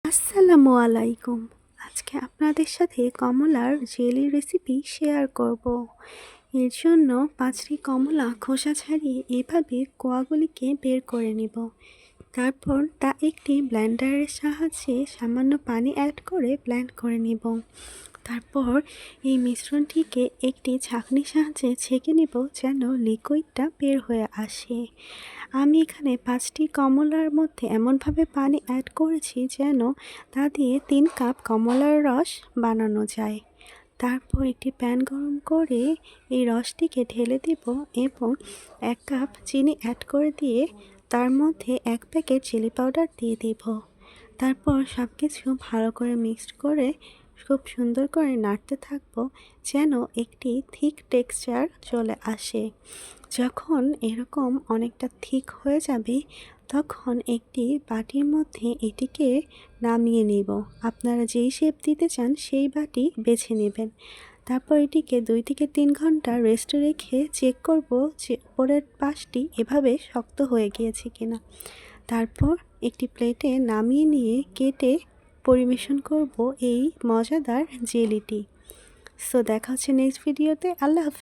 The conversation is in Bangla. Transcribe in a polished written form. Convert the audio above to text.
আসসালামু আলাইকুম। আজকে আপনাদের সাথে কমলার জেলি রেসিপি শেয়ার করব। এর জন্য 5টি কমলা খোসা ছাড়িয়ে এভাবে কোয়াগুলিকে বের করে নেব। তারপর তা একটি ব্লেন্ডারের সাহায্যে সামান্য পানি অ্যাড করে ব্লেন্ড করে নেব। তারপর এই মিশ্রণটিকে একটি ছাঁকনির সাহায্যে ছেঁকে নেব যেন লিকুইডটা বের হয়ে আসে। আমি এখানে 5টি কমলার মধ্যে এমনভাবে পানি অ্যাড করেছি যেন তা দিয়ে 3 কাপ কমলার রস বানানো যায়। তারপর একটি প্যান গরম করে এই রসটিকে ঢেলে দেব এবং 1 কাপ চিনি অ্যাড করে দিয়ে তার মধ্যে 1 প্যাকেট চিলি পাউডার দিয়ে দেব। তারপর সব কিছু ভালো করে মিক্সড করে খুব সুন্দর করে নাড়তে থাকবো যেন একটি থিক টেক্সচার চলে আসে। যখন এরকম অনেকটা থিক হয়ে যাবে তখন একটি বাটির মধ্যে এটিকে নামিয়ে নেব। আপনারা যেই শেপ দিতে চান সেই বাটি বেছে নেবেন। তারপর এটিকে 2 থেকে 3 ঘন্টা রেস্টে রেখে চেক করব যে উপরের পাশটি এভাবে শক্ত হয়ে গিয়েছে কিনা। তারপর একটি প্লেটে নামিয়ে নিয়ে কেটে পরিবেশন করব এই মজাদার জেলিটি। সো দেখা হচ্ছে নেক্সট ভিডিওতে। আল্লাহ হাফেজ।